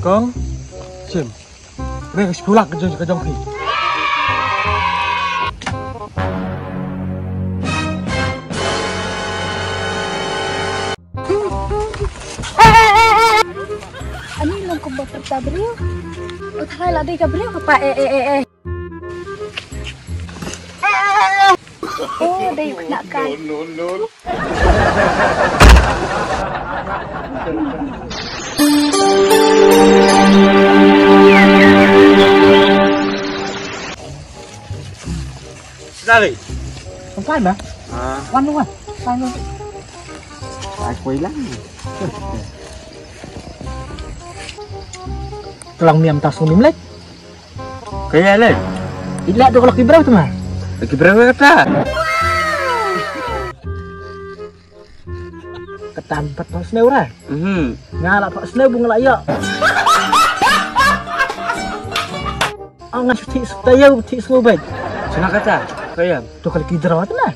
Con Sim Mereka sepulak ke jong pi. Ani lang ko ba pertabrio? O tayo lagi kabrio pa Oh, day kena kan. No. Sekali. Sampai ba? Wan luôn. Sai luôn. Ai quay lắm. Tulang miam tasung nimlek. Kaya le. Ila do kalau kibrau tu mah. Lagi berapa kata? Ketampat pas sneu ra. Ngala pak sneu bung layak. Angan cuti setaya uti sneu baik. Senang kata? Kaya. Tu kalau kibrau tu mah.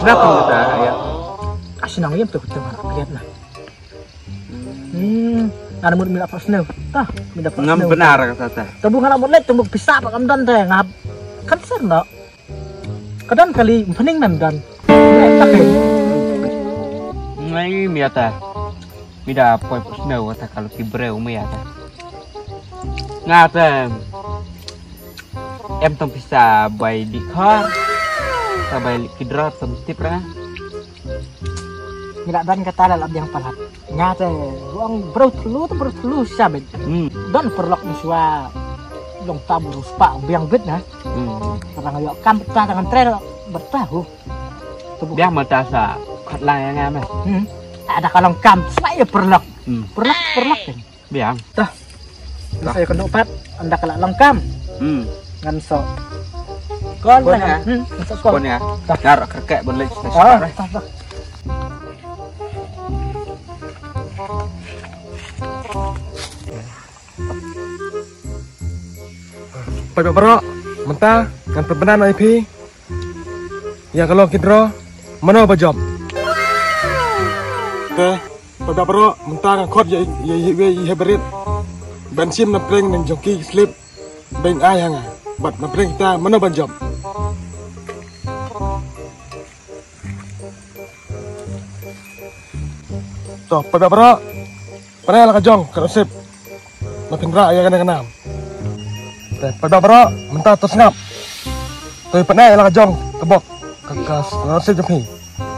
Kenapa kata ya? Asinang yam tu kita lihat nah. Ada mud mila pas sneu. Tah, minda pas sneu. Ngam benar kata. Tabung ngala mud lek tumbuk pisah pak kamdan teh ngap. Kan ser nak. Kadang kali pening dan ngai miata mida poi snow ta kalau kibreu miata ngata em tong bisa bay di car ta bay kidrat semstip ra tidak dan kata dalam yang palat ngata ruang bro telu sabit dan perlok miswa dong tabu ruspa biang bet nah karena ayo kam betah dengan trail bertahu dia matasa khat lai ngam ada kalong kam saya perlok perlok kan biang tah saya kena obat anda kalau lengkam ngan so kon tah kon ya dar kerkek boleh tah Pai bro, mentah kan perbenan IP. Ya kalau kidro, mana bajam? Teh, pai bro, mentah kan kot ya hybrid. Bensin na preng nang joki slip. Beng ayang bat na preng kita mana bajam? Toh, pai bro. Pernah lah kajong, kalau sip. Napindra ya kan. Pada bro, mentah tersengap. Tapi pernah lah kajong kebok kakas nasi jepi.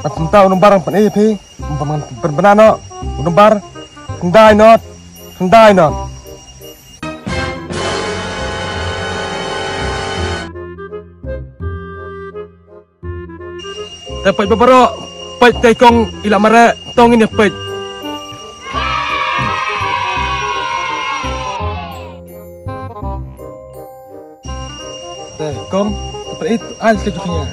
Mentah unum barang pernah jepi. Berbenano unum bar kendai not. Tapi bro, pej tekong ilak mare tong ini pej. Kong, seperti itu aja kejutannya.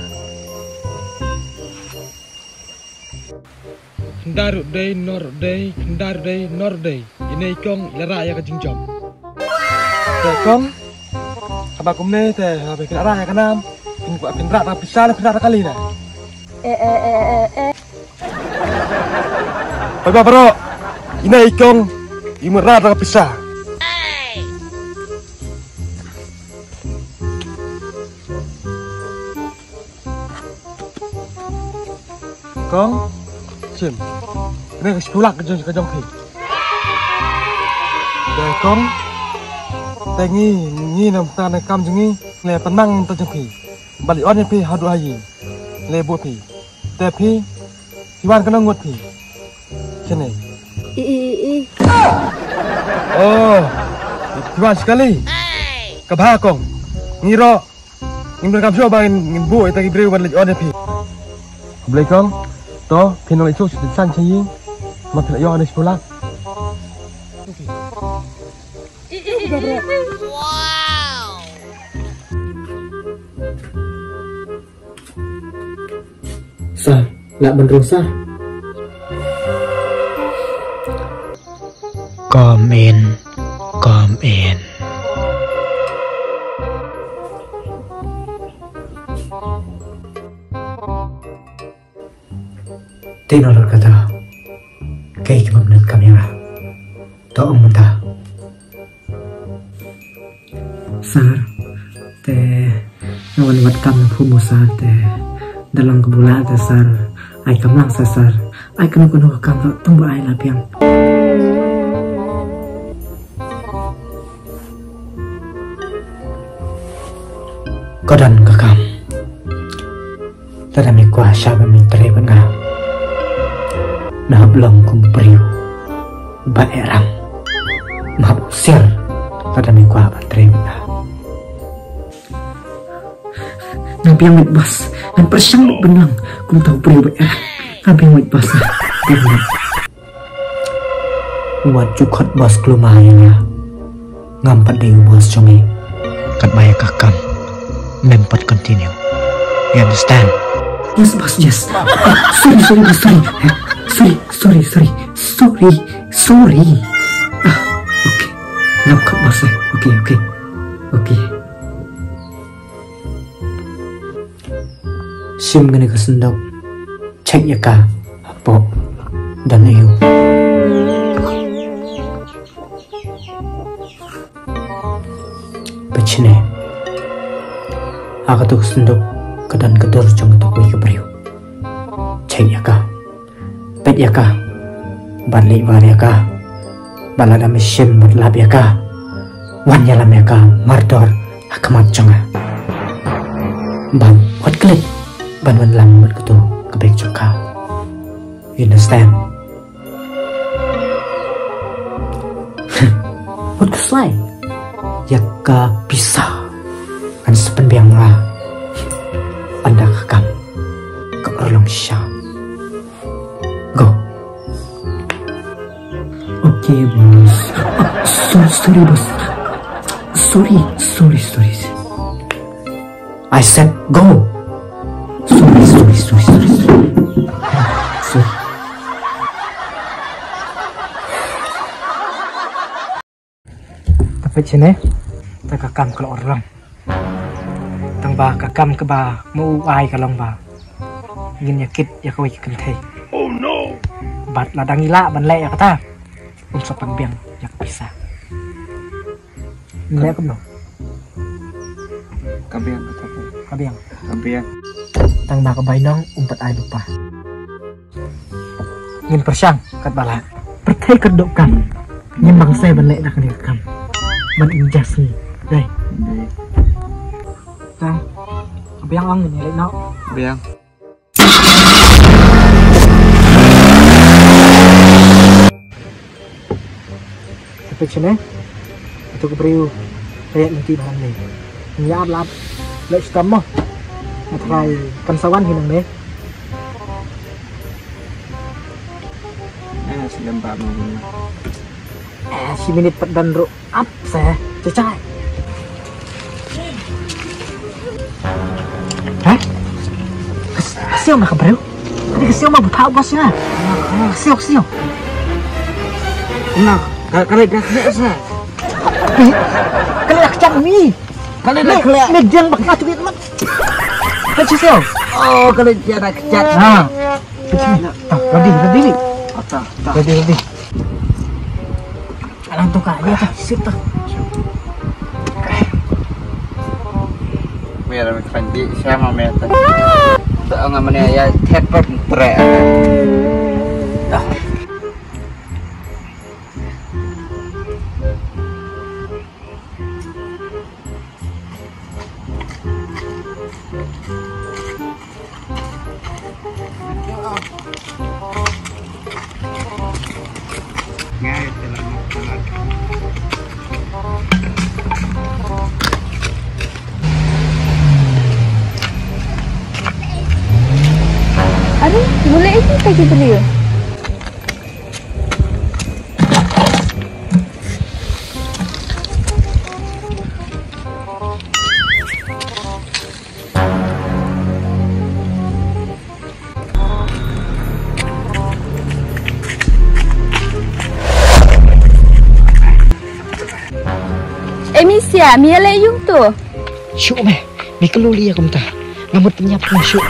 Kendar day nor day. Ini kong lara ya kejingjam. Kong, apa kumne teh, apa kena raya kenam? Pinrak tapi salah pinrak kali nah. Bapak bro, ini kong imerat tak pisah. Kong, Sim, ini sepulak ke jong pi. Dah kong, tengi nam tanah kam jengi, le penang jong pi. Balik on pi hadu ayi, le buat pi. Tapi, hiwan kena ngut pi. Sini. Oh, hiwan sekali. Kabah kong, ngiro, ngin kam coba ngin bu, itu kibri balik on pi. Beli kong. Toh, pinol itu sudah santai, mati lagi ada sepulak. Wow. Sah, lak bener sah. Come in. Tinolor kata, kayak gimana kamera? Toh mentah. sar te nawan wat kam phumu sar te dalam kebula te sar ai kamlang sar ai kanu kam tumbu ai la piang kodan kakam tada mi kwa sha mi tre banga na blong kum priu ba erang ma sir tada mi kwa ba tre banga na piang mit bas an persang benang kum tau priu ba erang na piang mit bas benang wat cukot bas klumaya ngam pading bos chongi kat baya kakam mempat continue. You understand? Yes, boss. Yes. Sorry. Okay. Now cut, boss. Okay. Sim gani kesendok. Cek ya kak. Apa? Dan iyo. Becine. Aku tuh sendok kedan kedor jong tu kui kebriu. Cek ya kah, pet ya kah, balik war ya kah, balada mesin berlap ya kah, wan yalam ya kah, mardor hakamat jonga. Ban wat klik, ban lam mat ketu kebek joka. You understand? Wat keslai, ya kah bisa. Kan sepenbiang lah anda kakam ke orlong sya go. Okay bos. Sorry bos. Sorry. I said go. Sorry. Tapi sini tak kakam kalau orang tang ba kakam ke ba mau ai ka long ba ngin yakit ya koi kan thai. Oh no, bat ladang ila ban le ya kata sopan biang yak bisa le kam no Kabiang. tang ba ka bai nong umpat ai lupa ngin persang kat bala perthai kat dok kam ngin bang sai ban le dak ni kam ban injas ni dai tang biang ang ni le no Biang. Tapi sini itu kebriu kayak nanti bahan nih nyap lap lek stammo matrai kansawan hinang nih Sedang pak mau. si minit dan ro up saya cecai hah kesiau mah kebriu tadi kesiau mah buta bosnya kesiau Nah, kali biasa. kalian kecang nih kalian median bakal cuit mat kesiau Oh, kali tiada kecat. nah ready ready alang tuh kali ya sip tuh Biar mandi sama meta. Tak ngamane ya tepet trek. Aduh, boleh ini kaki beliau. Misia, Mia le yung tu. syuk meh mi keluli aku minta ngamut penyap na syuk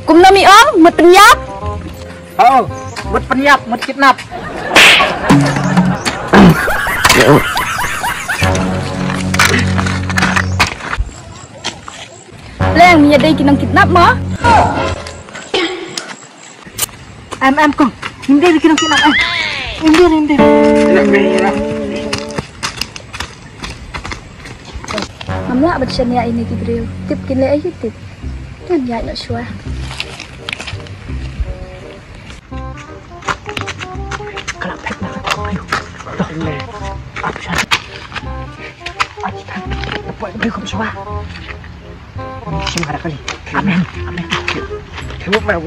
Kum nami ong, metenyap. oh buat penyap buat kidnap Mang mi đây kinong kidnap mo. Em kong. Hindi bikin kita em. Hindi. Mamla bật chân nhảy này Gabriel. Tiếp kinh lễ ấy tiếp. Kan nhảy nó xua. Kalau pek nak kau ayo. Dah le. Apa sah? Aji kan. Buat dia kau semua. Sim ada kali. Amin. Kamu mau?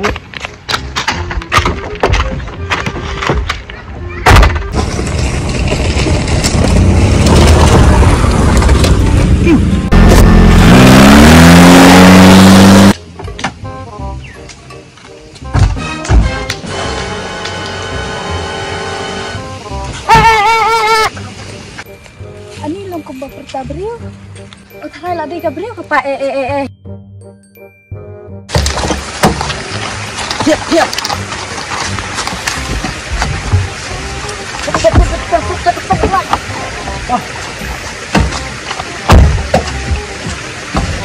Ani long kumba Gabriel. O thay là đi Gabriel ka pa eh. Siap.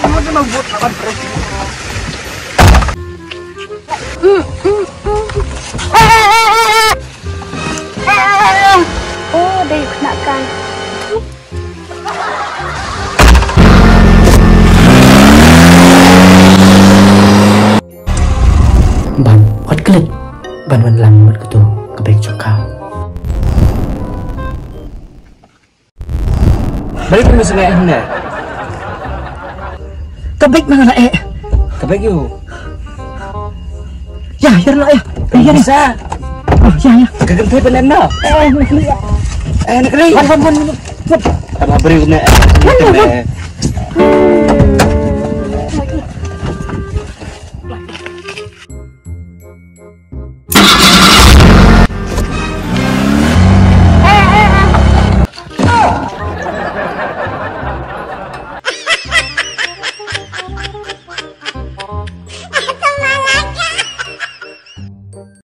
Kamu mau buat lawan presiden? Oh, đây kena kai. Bạn hót clip. Bạn vẫn làm một cái tù cái bạch cho cao. Balik mo sa ngayon na. Kabik mga na eh. Kabag yun. Ya, ya na eh. Ya ni sa. Oh, ya. Gagantay pa na na. Nakli. Nakali. Wan. Tama bariw na.